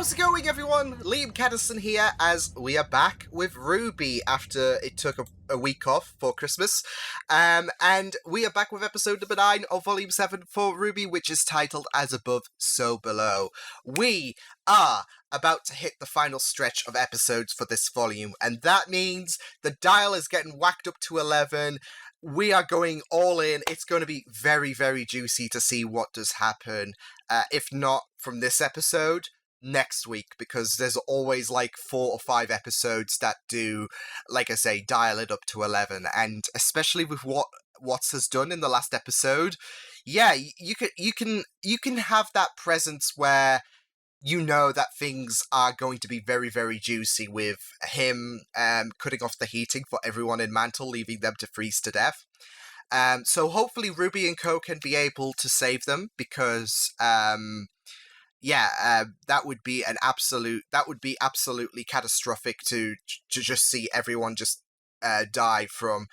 How's it going, everyone? Liam Catterson here, as we are back with RWBY after it took a week off for Christmas. And we are back with episode number 9 of Volume 7 for RWBY, which is titled As Above, So Below. We are about to hit the final stretch of episodes for this volume, and that means the dial is getting whacked up to 11. We are going all in. It's going to be very, very juicy to see what does happen. If not from this episode, next week, because there's always like 4 or 5 episodes that do, like I say, dial it up to 11, and especially with what Watts has done in the last episode, yeah, you can have that presence where you know that things are going to be very, very juicy with him cutting off the heating for everyone in Mantle, leaving them to freeze to death. So hopefully RWBY and Co can be able to save them, because that would be absolutely catastrophic to just see everyone just die from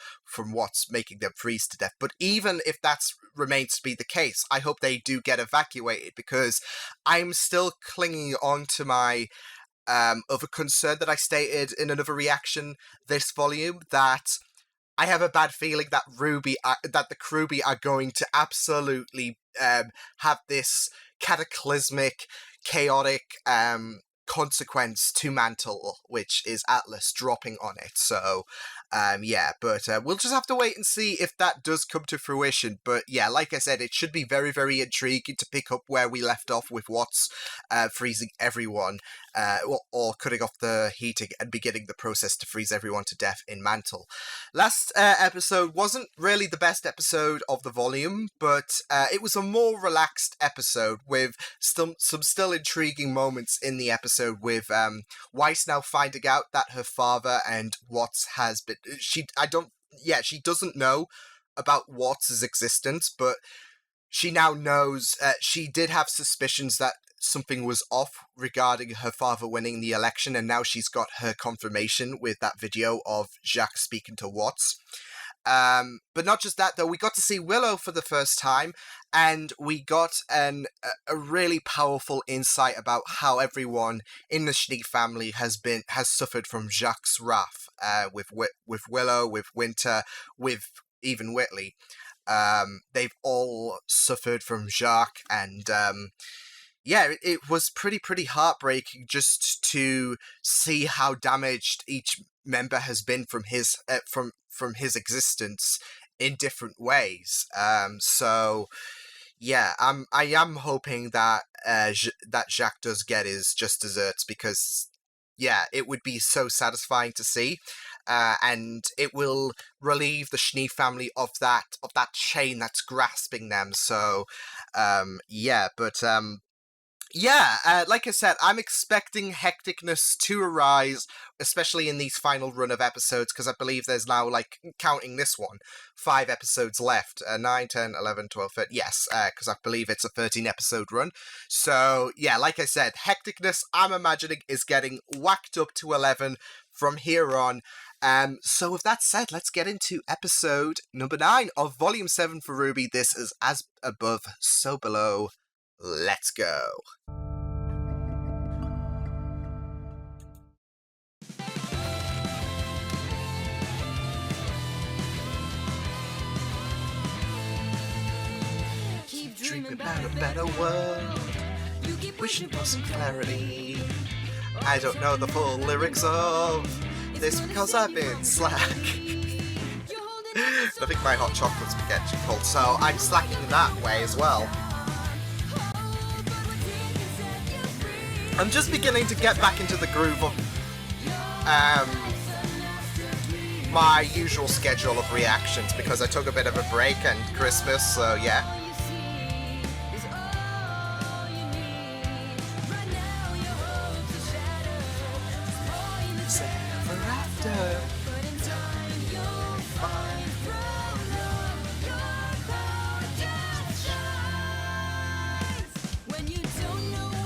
what's making them freeze to death. But even if that remains to be the case, I hope they do get evacuated, because I'm still clinging on to my other concern that I stated in another reaction this volume, that I have a bad feeling that that the RWBY are going to absolutely have this cataclysmic, chaotic consequence to Mantle, which is Atlas dropping on it. So, we'll just have to wait and see if that does come to fruition. But yeah, like I said, it should be very, very intriguing to pick up where we left off with Watts freezing everyone, or cutting off the heating and beginning the process to freeze everyone to death in Mantle. Last episode wasn't really the best episode of the volume, but it was a more relaxed episode with some still intriguing moments in the episode, with Weiss now finding out that her father and Watts has been... She doesn't know about Watts' existence, but she now knows. She did have suspicions that something was off regarding her father winning the election, and now she's got her confirmation with that video of Jacques speaking to Watts. But not just that, though. We got to see Willow for the first time, and we got a really powerful insight about how everyone in the Schnee family has suffered from Jacques' wrath. With Willow, with Winter, with even Whitley. They've all suffered from Jacques, and it was pretty heartbreaking just to see how damaged each member has been from his his existence in different ways. I am hoping that that Jacques does get his just desserts, because it would be so satisfying to see, and it will relieve the Schnee family of that chain that's grasping them. So, like I said, I'm expecting hecticness to arise, especially in these final run of episodes, because I believe there's now, like, counting this one, 5 episodes left. 9, 10, 11, 12, 13, yes, because I believe it's a 13-episode run. So, yeah, like I said, hecticness, I'm imagining, is getting whacked up to 11 from here on. So with that said, let's get into episode number 9 of Volume 7 for RWBY. This is As Above, So Below. Let's go. Keep dreaming about a better world. You keep wishing for some clarity. I don't know the full lyrics of this because I've been slack. I think my hot chocolate's getting cold, so I'm slacking that way as well. I'm just beginning to get back into the groove of my usual schedule of reactions, because I took a bit of a break and Christmas, so yeah.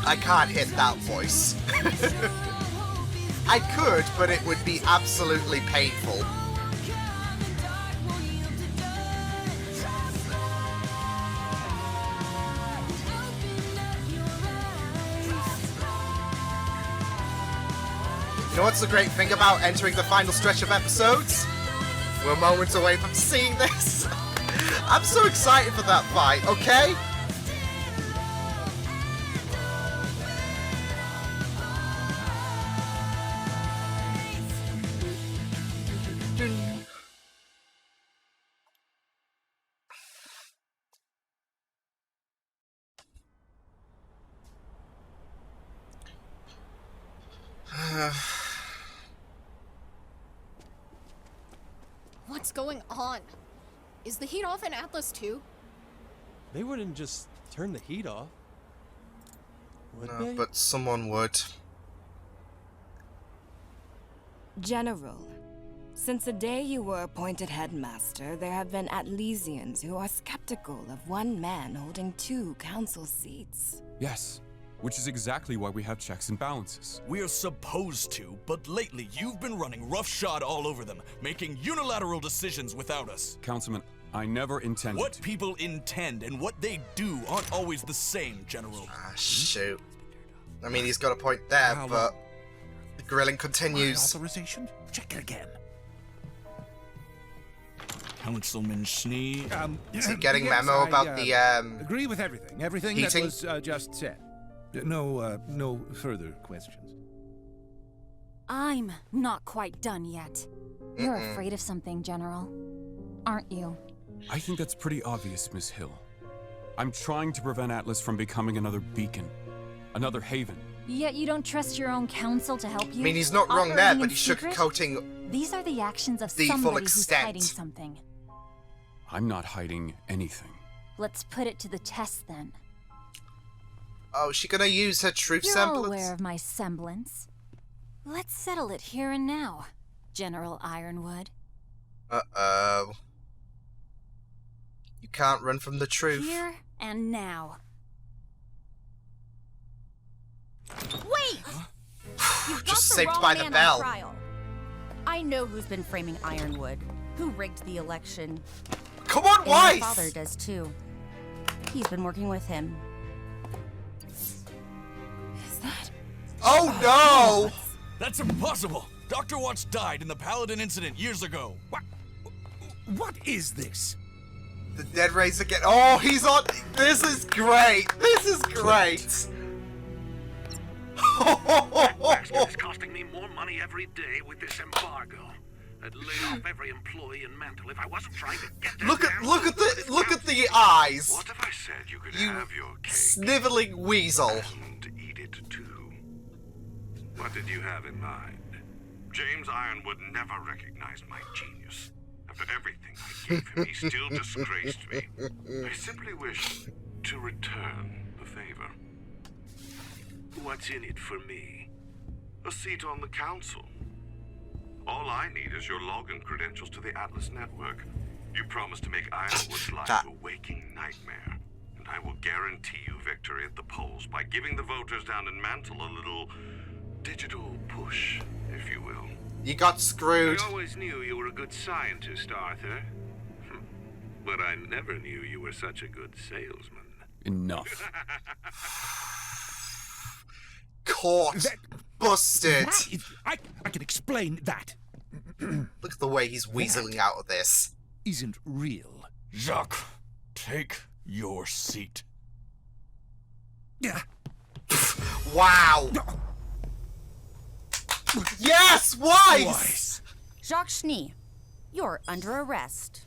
I can't hit that voice. I could, but it would be absolutely painful. You know what's the great thing about entering the final stretch of episodes? We're moments away from seeing this. I'm so excited for that fight, okay? What's going on? Is the heat off in Atlas too? They wouldn't just turn the heat off, would No, they? but someone would. General, since the day you were appointed headmaster, there have been Atlesians who are skeptical of one man holding 2 council seats. Yes, which is exactly why we have checks and balances. We're supposed to, but lately you've been running roughshod all over them, making unilateral decisions without us. Councilman, I never intended What to. people intend and what they do aren't always the same, General. Ah, shoot. I mean, he's got a point there, but the grilling continues. Authorization? Check it again. Councilman Schnee. Is he getting yes, memo I, about the, agree with everything. Everything that heating? was just said. No further questions. I'm not quite done yet. You're afraid of something, General. Aren't you? I think that's pretty obvious, Miss Hill. I'm trying to prevent Atlas from becoming another beacon, another haven. Yet you don't trust your own council to help you? I mean, he's not wrong there, Operating but in he's secret? sugarcoating. These are the actions of the full somebody who's extent. hiding something. I'm not hiding anything. Let's put it to the test then. Oh, is she gonna use her truth You're all semblance? aware of my semblance. Let's settle it here and now, General Ironwood. Uh-oh. You can't run from the truth. Here and now. Wait! You've got Just the saved wrong by the man bell. on trial. I know who's been framing Ironwood, who rigged the election. Come on, And my Weiss! father does too. He's been working with him. Is that? Oh no! That's impossible! Dr. Watts died in the Paladin incident years ago. What is this? The dead race again. Oh, he's on. This is great. This is great. That bastard is costing me more money every day with this embargo. I'd lay off every employee in Mantle if I wasn't trying to get their look damn at the eyes. What if I said you could You have your cake sniveling weasel. and eat it too? What did you have in mind? James Ironwood never recognized my genius. After everything I gave him, he still disgraced me. I simply wish to return the favor. What's in it for me? A seat on the council. All I need is your login credentials to the Atlas network. You promised to make Ironwood's life a waking nightmare, and I will guarantee you victory at the polls by giving the voters down in Mantle a little digital push, if you will. You got screwed. I always knew you were a good scientist, Arthur. But I never knew you were such a good salesman. Enough. Caught. Busted. I can explain that. Look at the way he's weaseling out of this. Isn't real. Jacques, take your seat. Yeah. Wow. Yes, Weiss. Jacques Schnee, you're under arrest.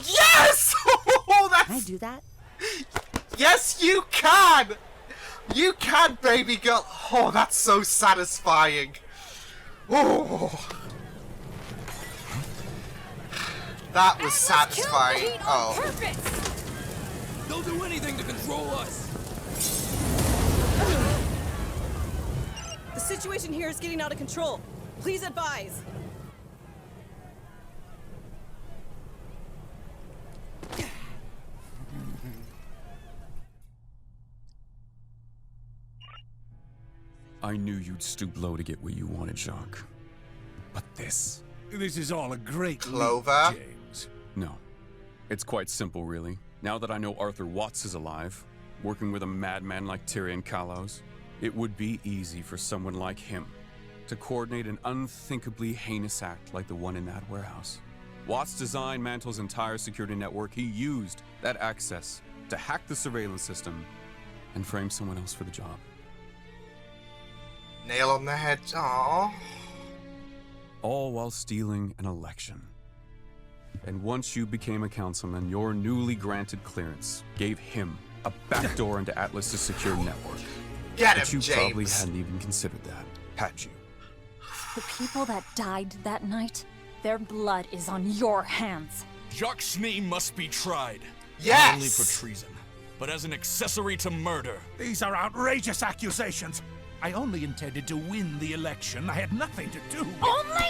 Yes. Oh, Can I that's. do that? Yes, you can. You can, baby girl. Oh, that's so satisfying. Oh. That was satisfying. Oh. They'll do anything to control us. The situation here is getting out of control. Please advise. I knew you'd stoop low to get what you wanted, Jacques. But this? This is all a great Clover? leap, James. No. It's quite simple, really. Now that I know Arthur Watts is alive, working with a madman like Tyrion Kalos, it would be easy for someone like him to coordinate an unthinkably heinous act like the one in that warehouse. Watts designed Mantle's entire security network. He used that access to hack the surveillance system and frame someone else for the job. Nail on the head. Aww. All while stealing an election. And once you became a councilman, your newly granted clearance gave him a backdoor into Atlas' secure network. Get but him, you James. probably hadn't even considered that, had you? The people that died that night, their blood is on your hands. Jacques Schnee must be tried. Yes! Not only for treason, but as an accessory to murder. These are outrageous accusations. I only intended to win the election. I had nothing to do with... Only?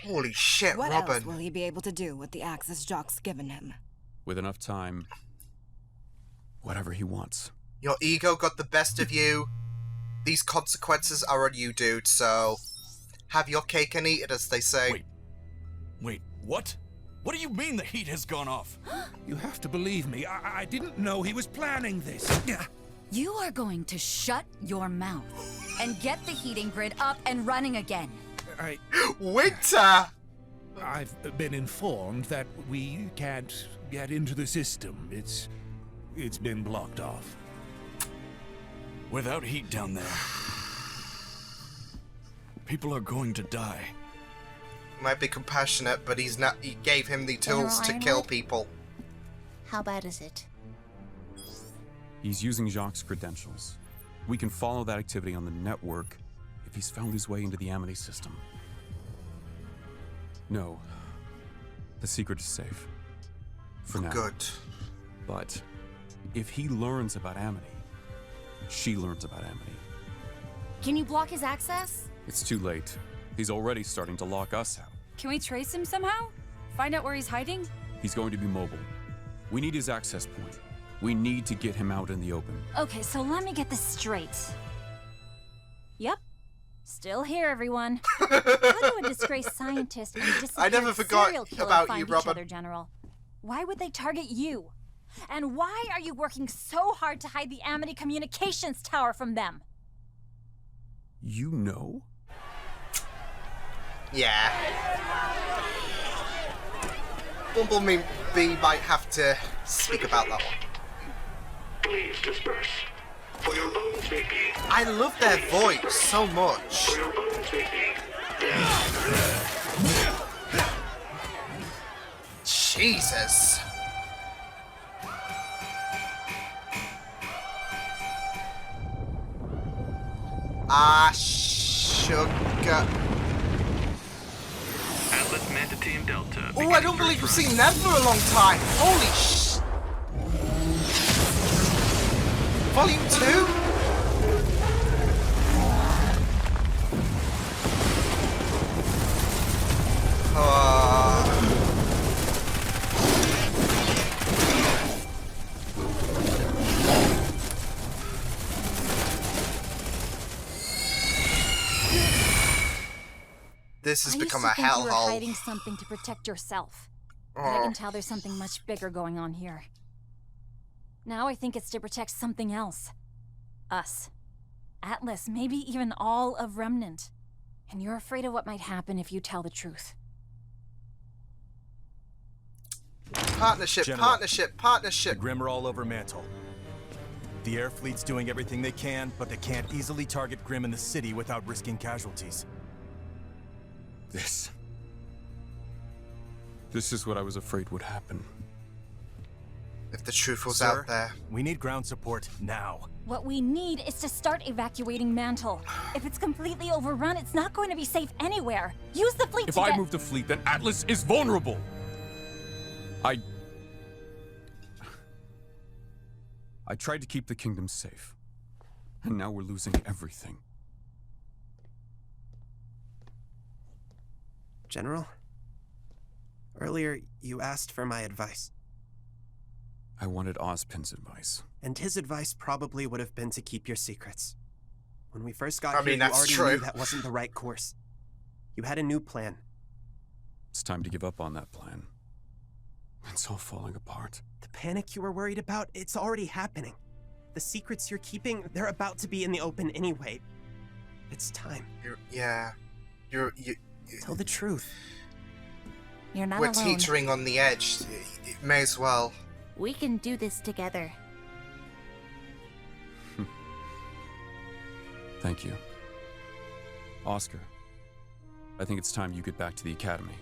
Holy shit, What Robin. else will he be able to do with the access Jacques given him? With enough time, whatever he wants. Your ego got the best of you. These consequences are on you, dude, so have your cake and eat it, as they say. Wait, what? What do you mean the heat has gone off? You have to believe me. I didn't know he was planning this. You are going to shut your mouth and get the heating grid up and running again. Winter! I've been informed that we can't get into the system. It's been blocked off. Without heat down there, people are going to die. Might be compassionate, but he's not. He gave him the tools to kill people. How bad is it? He's using Jacques' credentials. We can follow that activity on the network if he's found his way into the Amity system. No. The secret is safe. For now. Good. But if he learns about Amity, she learns about Amity. Can you block his access? It's too late. He's already starting to lock us out. Can we trace him somehow? Find out where he's hiding? He's going to be mobile. We need his access point. We need to get him out in the open. Okay, so let me get this straight. Yep. Still here, everyone. How do a disgraced scientist and I never disappeared forgot serial killer about find you, each Robin. other, General? Why would they target you? And why are you working so hard to hide the Amity communications tower from them? You know? Yeah. Bumblebee might have to speak about that one. Please disperse. For your bones may be. I love their voice so much. For your bones may be. Jesus. Sugar. Atlas Manta Team Delta. Oh, I don't believe we've seen them for a long time. Holy sh... Volume 2? This has become a I used to think you were hellhole. hiding something to protect yourself. But I can tell there's something much bigger going on here. Now I think it's to protect something else. Us. Atlas, maybe even all of Remnant. And you're afraid of what might happen if you tell the truth. Partnership, General, partnership, partnership. The Grimm are all over Mantle. The air fleet's doing everything they can, but they can't easily target Grimm in the city without risking casualties. This is what I was afraid would happen. If the truth was Sir, out there. We need ground support now. What we need is to start evacuating Mantle. If it's completely overrun, it's not going to be safe anywhere. Use the fleet If to I get... move the fleet, then Atlas is vulnerable! I tried to keep the kingdom safe. And now we're losing everything. General? Earlier, you asked for my advice. I wanted Ozpin's advice. And his advice probably would have been to keep your secrets. When we first got I here, mean, you that's already true. knew that wasn't the right course. You had a new plan. It's time to give up on that plan. It's all falling apart. The panic you were worried about, it's already happening. The secrets you're keeping, they're about to be in the open anyway. It's time. You Tell the truth. You're not We're alone. teetering on the edge. It may as well. We can do this together. Thank you. Oscar, I think it's time you get back to the academy.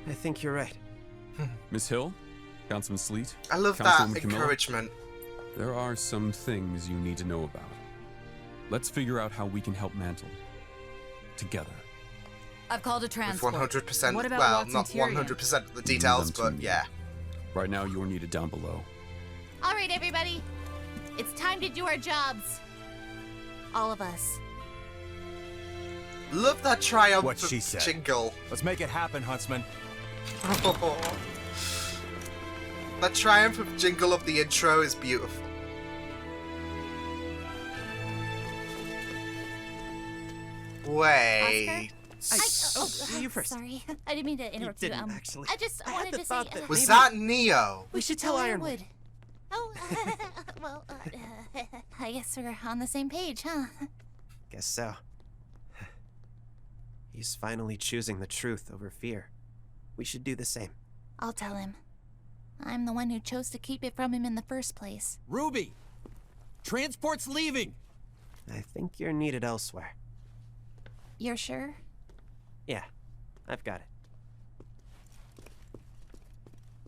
I think you're right. Miss Hill, Councilman Sleet, I love Councilwoman that Camilla, encouragement. there are some things you need to know about. Let's figure out how we can help Mantle. Together. I've called a With transport. 100%, What about well, Watson not Tyrion? 100% of the details, Them to but me. yeah. Right now, you're needed down below. All right, everybody. It's time to do our jobs. All of us. Love that triumph What she said. jingle. Let's make it happen, Huntsman. That triumph jingle of the intro is beautiful. Wait. You first. Sorry, I didn't mean to interrupt you. didn't, actually. I just I had wanted the to say. thought that Was that Neo? We should tell Ironwood. Oh, well, I guess we're on the same page, huh? Guess so. He's finally choosing the truth over fear. We should do the same. I'll tell him. I'm the one who chose to keep it from him in the first place. Ruby! Transport's leaving! I think you're needed elsewhere. You're sure? Yeah, I've got it.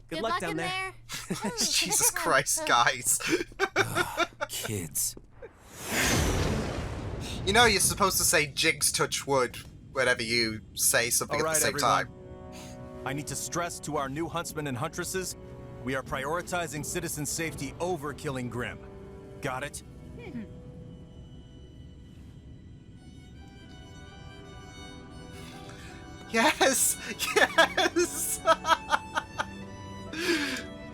Good luck luck down in there. Jesus Christ, guys. Kids. You know you're supposed to say jigs touch wood whenever you say something All at right, the same everyone. time. I need to stress to our new huntsmen and huntresses, we are prioritizing citizen safety over killing Grimm. Got it? Yes! Yes!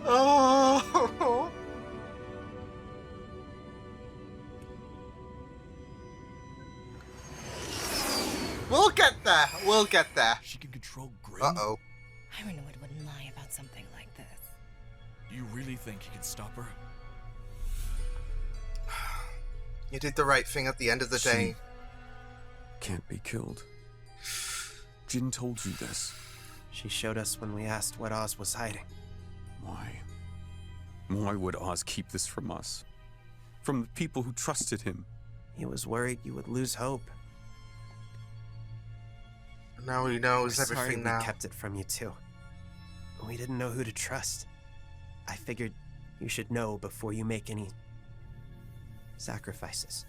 Oh! We'll get there. We'll get there. She can control Grimm? Uh-oh. Ironwood wouldn't lie about something like this. You really think you can stop her? You did the right thing at the end of the day. Can't be killed. Jin told you this. She showed us when we asked what Oz was hiding. Why? Why would Oz keep this from us? From the people who trusted him? He was worried you would lose hope. Now he knows We're sorry everything we now. kept it from you too. We didn't know who to trust. I figured you should know before you make any sacrifices.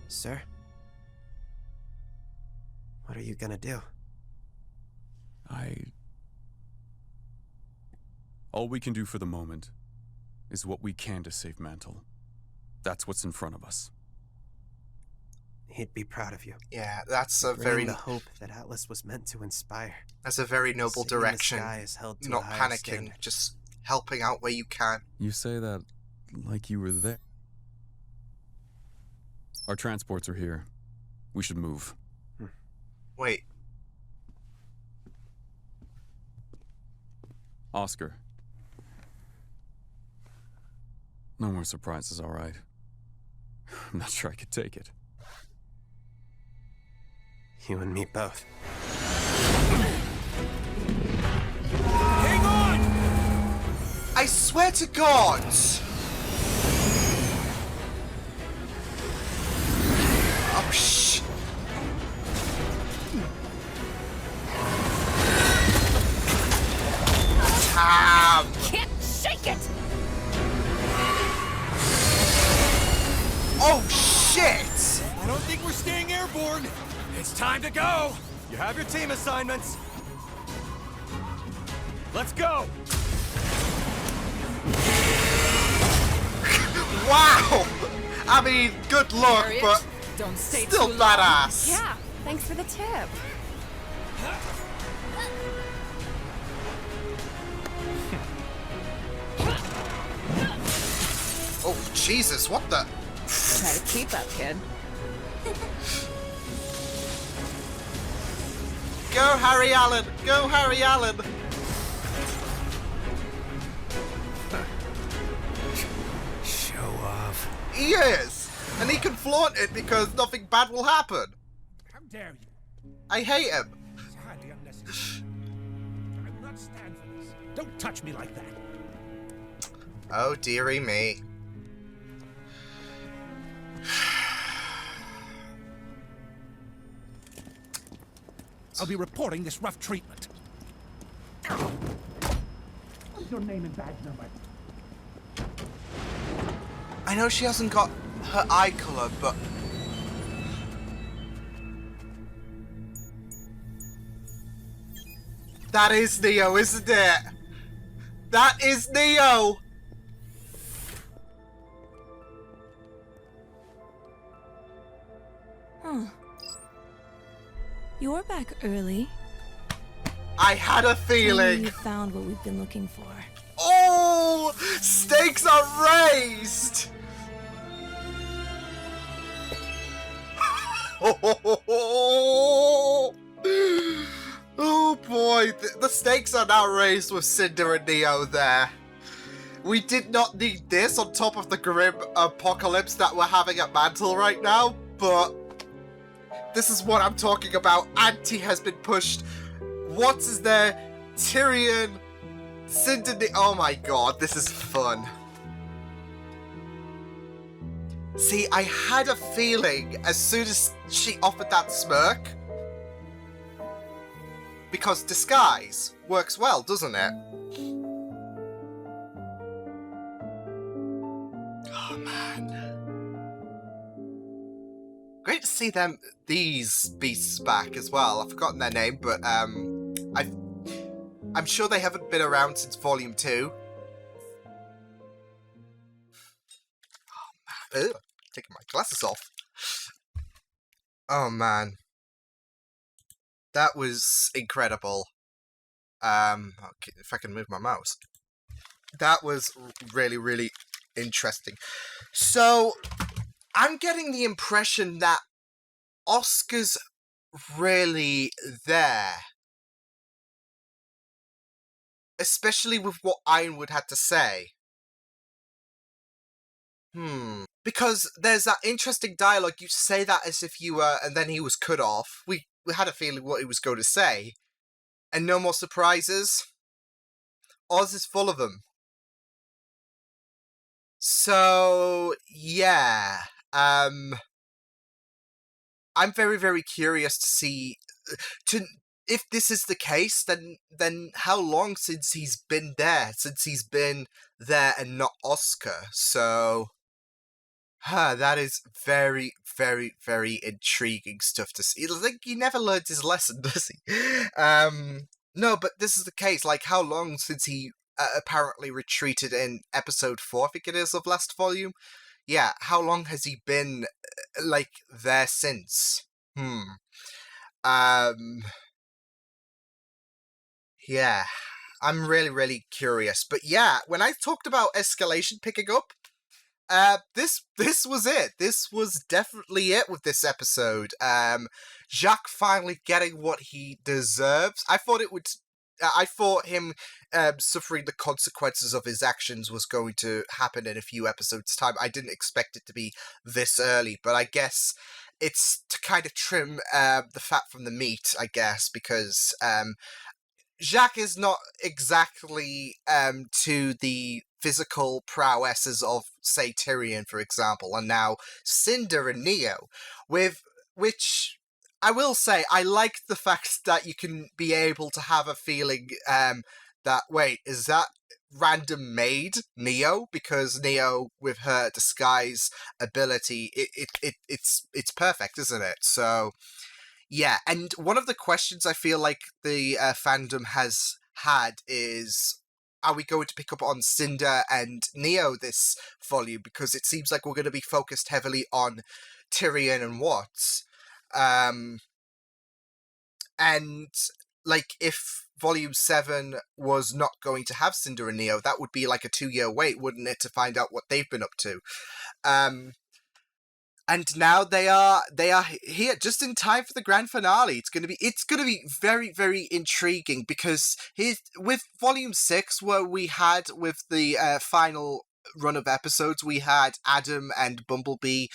Sir? What are you gonna do? All we can do for the moment is what we can to save Mantle. That's what's in front of us. He'd be proud of you. Yeah, that's a Bringing very the hope that Atlas was meant to inspire. that's a very noble City in the direction. sky is held to a Not higher panicking, standard. just helping out where you can. You say that like you were there. Our transports are here. We should move. Wait. Oscar. No more surprises, all right? I'm not sure I could take it. You and me both. Hang on! I swear to God! Oh, shh. Damn! Can't shake it! Oh, shit! I don't think we're staying airborne. It's time to go. You have your team assignments. Let's go. Wow! I mean, good luck, Harriet, but don't stay still too long. badass. Yeah, thanks for the tip. Oh, Jesus, what the? Try to keep up, kid. Go, Harry Allen! Go, Harry Allen! He is! And he can flaunt it because nothing bad will happen. How dare you? I hate him. It's highly unnecessary. I will not stand for this. Don't touch me like that. Oh, dearie me. I'll be reporting this rough treatment. What's your name and badge number? I know she hasn't got her eye colour, but... That is Neo, isn't it? That is Neo! Huh. You're back early. I had a feeling! You found what we've been looking for. Oh! Stakes are raised! Oh boy, the stakes are now raised with Cinder and Neo there. We did not need this on top of the grim apocalypse that we're having at Mantle right now, but this is what I'm talking about. Ante has been pushed. What is there? Tyrion, Cinder, oh my god, this is fun. See, I had a feeling as soon as she offered that smirk, because disguise works well, doesn't it? Oh man. Great to see these beasts back as well. I've forgotten their name, but I'm sure they haven't been around since Volume 2. Ugh, taking my glasses off. Oh man, that was incredible. Okay, if I can move my mouse, that was really, really interesting. So, I'm getting the impression that Oscar's really there, especially with what Ironwood had to say. Because there's that interesting dialogue. You say that as if you were, and then he was cut off. We had a feeling what he was going to say. And no more surprises. Oz is full of them. So, yeah. I'm very, very curious to see... if this is the case, then how long since he's been there? Since he's been there and not Oscar. So... that is very, very, very intriguing stuff to see. Like, he never learned his lesson, does he? No, but this is the case. Like, how long since he apparently retreated in episode 4, I think it is, of last volume? Yeah, how long has he been, like, there since? Yeah, I'm really, really curious. But yeah, when I talked about escalation picking up, this was it. This was definitely it with this episode. Jacques finally getting what he deserves. I thought him suffering the consequences of his actions was going to happen in a few episodes' time. I didn't expect it to be this early, but I guess it's to kind of trim the fat from the meat, I guess, because Jacques is not exactly to the physical prowesses of, say, Tyrion, for example, and now Cinder and Neo, which I will say, I like the fact that you can be able to have a feeling that, wait, is that random made Neo? Because Neo, with her disguise ability, it's perfect, isn't it? So... yeah, and one of the questions I feel like the fandom has had is, are we going to pick up on Cinder and Neo this volume? Because it seems like we're going to be focused heavily on Tyrion and Watts. And, like, if Volume 7 was not going to have Cinder and Neo, that would be like a 2-year wait, wouldn't it, to find out what they've been up to. And now they are here just in time for the grand finale. It's gonna be very, very intriguing, because with Volume 6, where we had with the final run of episodes, we had Adam and Bumblebee,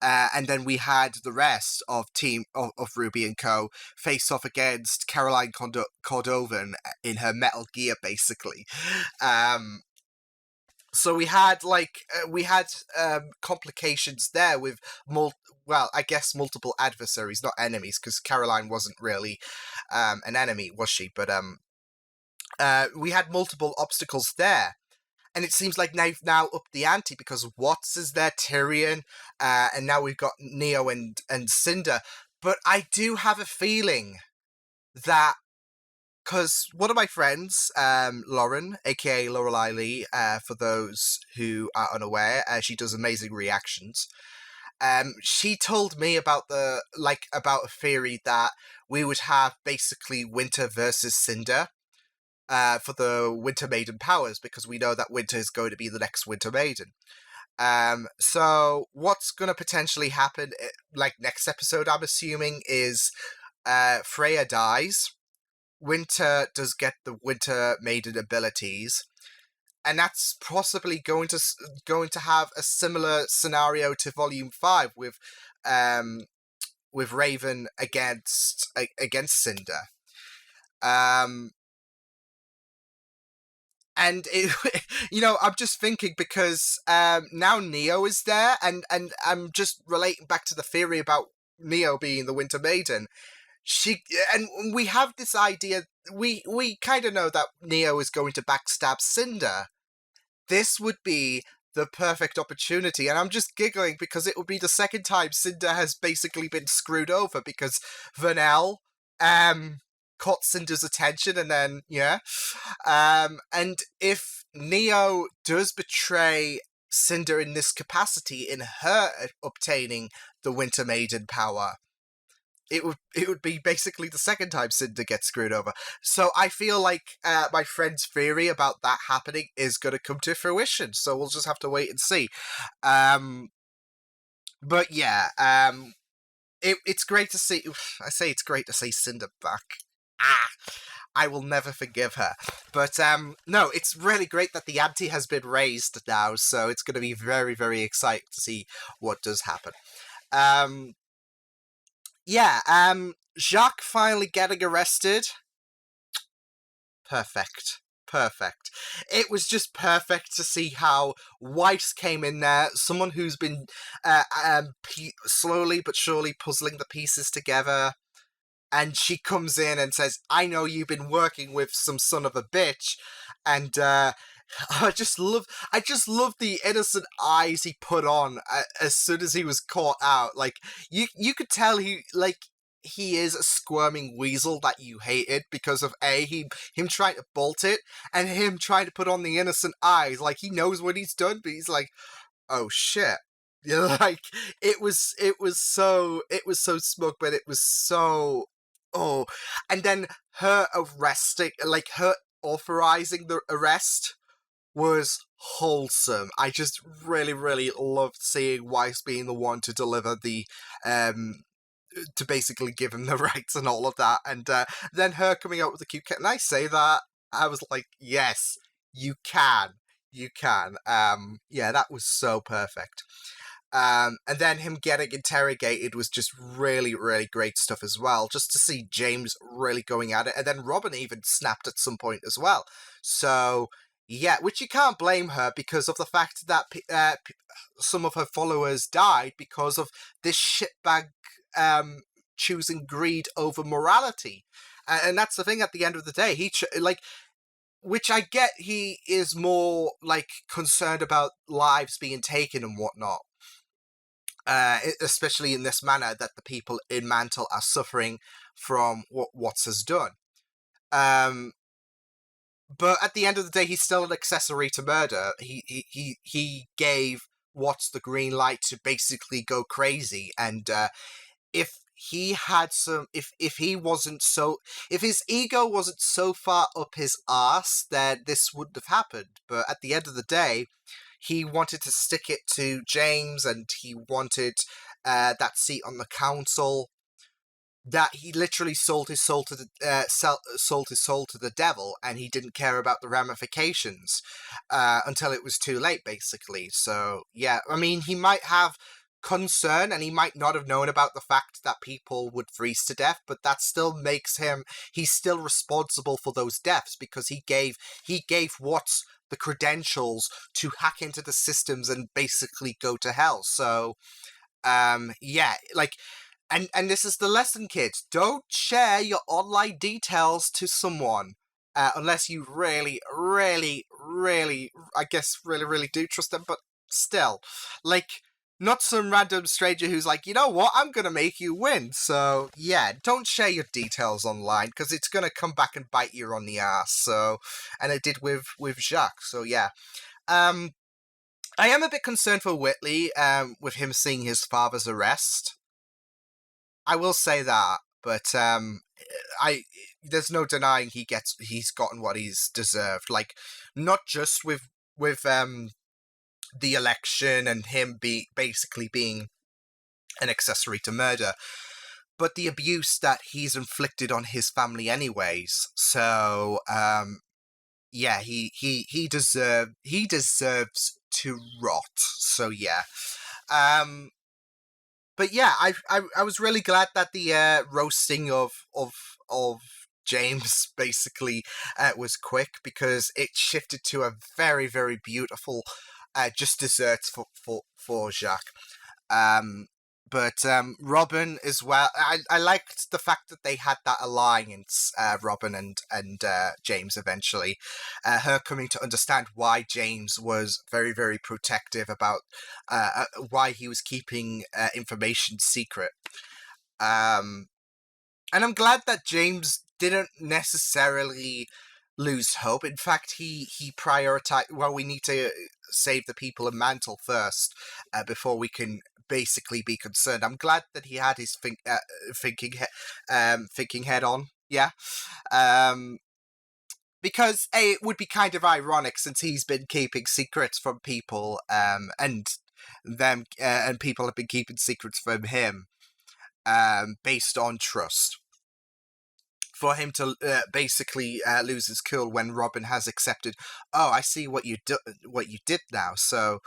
and then we had the rest of team of RWBY and Co. face off against Caroline Cordovan in her Metal Gear, basically. So we had complications there with I guess multiple adversaries, not enemies, because Caroline wasn't really an enemy, was she? But we had multiple obstacles there. And it seems like they've now upped the ante because Watts is there, Tyrion, and now we've got Neo and Cinder. But I do have a feeling that, because one of my friends, Lauren, aka Lorelei Lee, for those who are unaware, she does amazing reactions. She told me about a theory that we would have basically Winter versus Cinder. For the Winter Maiden powers, because we know that Winter is going to be the next Winter Maiden. So what's going to potentially happen, next episode, I'm assuming, is Freya dies, Winter does get the Winter Maiden abilities, and that's possibly going to have a similar scenario to Volume 5 with Raven against Cinder. And I'm just thinking because now Neo is there, and I'm just relating back to the theory about Neo being the Winter Maiden. We have this idea. We kind of know that Neo is going to backstab Cinder. This would be the perfect opportunity, and I'm just giggling because it would be the second time Cinder has basically been screwed over because Vernell caught Cinder's attention, and then and if Neo does betray Cinder in this capacity, in her obtaining the Winter Maiden power, it would be basically the second time Cinder gets screwed over. So I feel like my friend's theory about that happening is going to come to fruition. So we'll just have to wait and see. But yeah, it's great to see. I say it's great to see Cinder back. I will never forgive her. But no, it's really great that the ante has been raised now, so it's going to be very, very exciting to see what does happen. Jacques finally getting arrested. Perfect. It was just perfect to see how Weiss came in there, someone who's been slowly but surely puzzling the pieces together. And she comes in and says, I know you've been working with some son of a bitch. And I just love the innocent eyes he put on as soon as he was caught out. Like, you could tell he is a squirming weasel that you hated because of him trying to bolt it, and him trying to put on the innocent eyes. Like, he knows what he's done, but he's like, oh shit. Like, it was so smug, but it was so... Oh, and then her authorizing the arrest was wholesome. I just really, really loved seeing Weiss being the one to deliver the, to basically give him the rights and all of that, and then her coming out with the cute cat. And I say that, I was like, yes, you can. Yeah, that was so perfect. And then him getting interrogated was just really, really great stuff as well. Just to see James really going at it. And then Robin even snapped at some point as well. So, yeah, which you can't blame her because of the fact that some of her followers died because of this shitbag choosing greed over morality. And that's the thing at the end of the day. Which I get, he is more, concerned about lives being taken and whatnot. Especially in this manner that the people in Mantle are suffering from what Watts has done. But at the end of the day, he's still an accessory to murder. He gave Watts the green light to basically go crazy, and if he had if his ego wasn't so far up his arse, then this wouldn't have happened. But at the end of the day, he wanted to stick it to James, and he wanted that seat on the council. that he literally sold his soul to the devil, and he didn't care about the ramifications until it was too late, basically. So yeah, I mean, he might have concern, and he might not have known about the fact that people would freeze to death, but that still makes him, he's still responsible for those deaths, because he gave what's the credentials to hack into the systems and basically go to hell. So yeah, like, and this is the lesson, kids. Don't share your online details to someone unless you really, really, really, I guess, really, really do trust them. But still, like, not some random stranger who's like, you know what, I'm going to make you win. So, yeah, don't share your details online, because it's going to come back and bite you on the ass. So, and it did with Jacques. So, yeah. I am a bit concerned for Whitley with him seeing his father's arrest. I will say that, but there's no denying he's gotten what he's deserved. Like, not just with the election and him basically being an accessory to murder, but the abuse that he's inflicted on his family anyways. So yeah, he deserves to rot. So yeah. But yeah, I was really glad that the roasting of James basically was quick, because it shifted to a very, very beautiful just desserts for Jacques. But Robin as well. I liked the fact that they had that alliance, Robin and James eventually. Her coming to understand why James was very, very protective about why he was keeping information secret. And I'm glad that James didn't necessarily lose hope. In fact, he prioritized, well, we need to save the people of Mantle first before we can basically be concerned. I'm glad that he had his thinking head on, yeah. Because it would be kind of ironic, since he's been keeping secrets from people, and people have been keeping secrets from him, based on trust. For him to basically lose his cool when Robin has accepted, oh, I see what you did now. So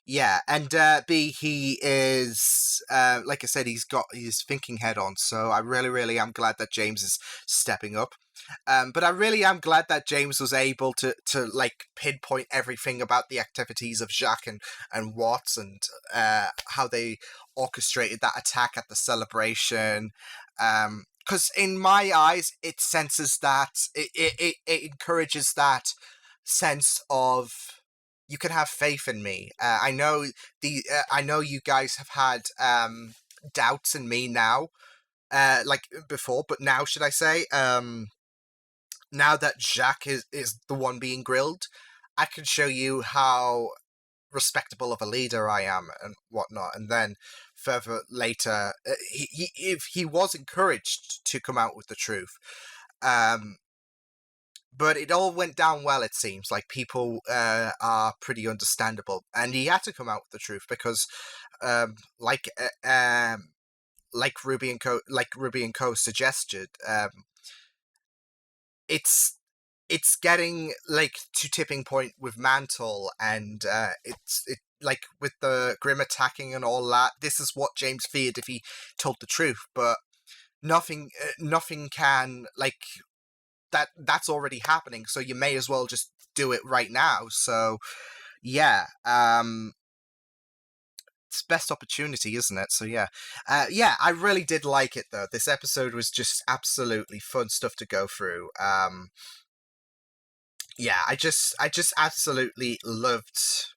yeah, and B, he is like I said, he's got his thinking head on. So I really, really am glad that James is stepping up. But I really am glad that James was able to like pinpoint everything about the activities of Jacques and Watts, and how they orchestrated that attack at the celebration. Because in my eyes, it senses that it encourages that sense of, you can have faith in me. I know you guys have had doubts in me now, like before, but now, should I say, now that Jacques is the one being grilled, I can show you how respectable of a leader I am and whatnot. And then further later, he was encouraged to come out with the truth. But it all went down well, it seems. Like, people are pretty understandable, and he had to come out with the truth because, like RWBY and Co suggested, it's getting like to tipping point with Mantle, and it like with the Grim attacking and all that. This is what James feared if he told the truth, but nothing can, like, that's already happening, so you may as well just do it right now. So yeah, it's best opportunity, isn't it? So yeah, I really did like it though. This episode was just absolutely fun stuff to go through. Yeah, I just absolutely loved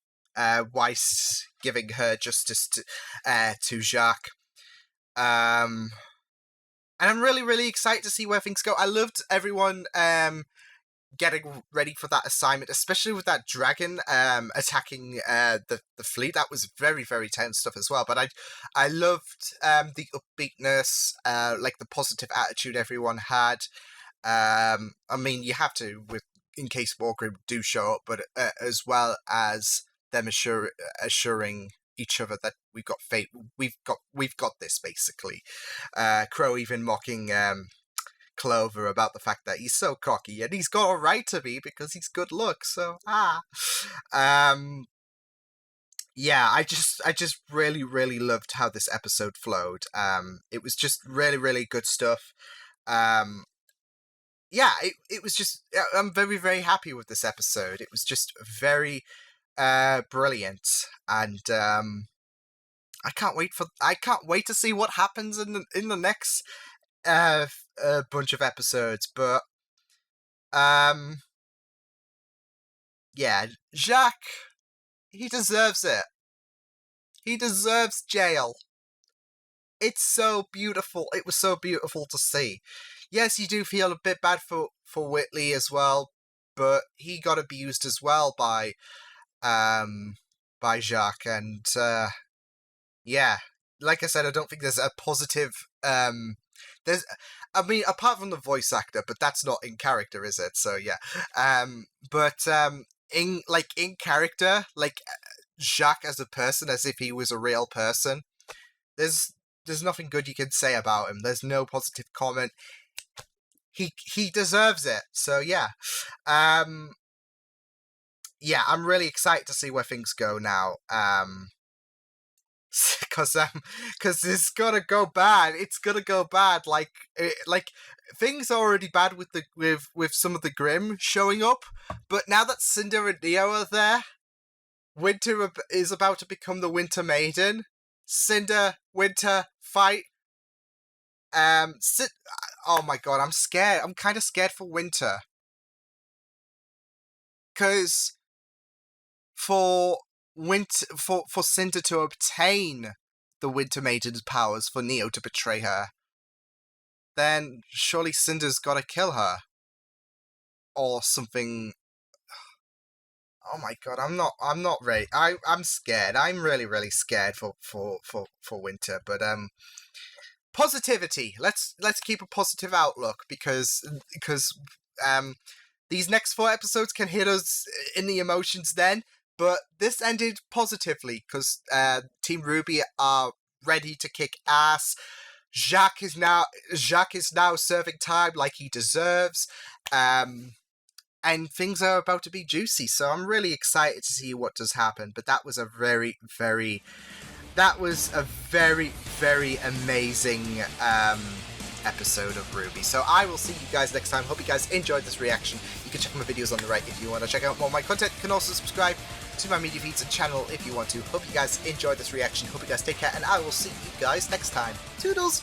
Weiss giving her justice to Jacques. And I'm really, really excited to see where things go. I loved everyone getting ready for that assignment, especially with that dragon attacking the fleet. That was very, very tense stuff as well. But I loved the upbeatness, like the positive attitude everyone had. I mean, you have to, in case Wargrim do show up, but as well as them assuring each other that we've got fate. We've got this basically. Crow even mocking Clover about the fact that he's so cocky, and he's got a right to be because he's good looks. So yeah, I just really loved how this episode flowed. It was just really good stuff. Yeah, it was just, I'm very happy with this episode. It was just very brilliant, and I can't wait to see what happens in the next bunch of episodes. But yeah, Jacques, he deserves it. He deserves jail. It's so beautiful. It was so beautiful to see. Yes, you do feel a bit bad for Whitley as well, but he got abused as well by Jacques, and yeah, like I said, I don't think there's a positive. There's, I mean, apart from the voice actor, but that's not in character, is it? So yeah, but in character, like Jacques as a person, as if he was a real person, there's nothing good you can say about him. There's no positive comment. He deserves it. So yeah. Yeah, I'm really excited to see where things go now. Cause it's gonna go bad. It's gonna go bad. Like things are already bad with some of the Grimm showing up, but now that Cinder and Neo are there, Winter is about to become the Winter Maiden. Cinder, Winter, fight. Oh my god, I'm scared. I'm kind of scared for Winter. Because for Cinder to obtain the Winter Maiden's powers for Neo to betray her, then surely Cinder's gotta kill her. Or something. Oh my god, I'm not ready. I'm scared. I'm really scared for Winter, but positivity. Let's keep a positive outlook, because these next 4 episodes can hit us in the emotions then, but this ended positively because Team RWBY are ready to kick ass. Jacques is now serving time like he deserves, and things are about to be juicy. So I'm really excited to see what does happen. But that was a very amazing episode of RWBY. So I will see you guys next time. Hope you guys enjoyed this reaction. You can check my videos on the right if you want to check out more of my content. You can also subscribe to my media feeds and channel if you want to. Hope you guys enjoyed this reaction. Hope you guys take care, and I will see you guys next time. Toodles!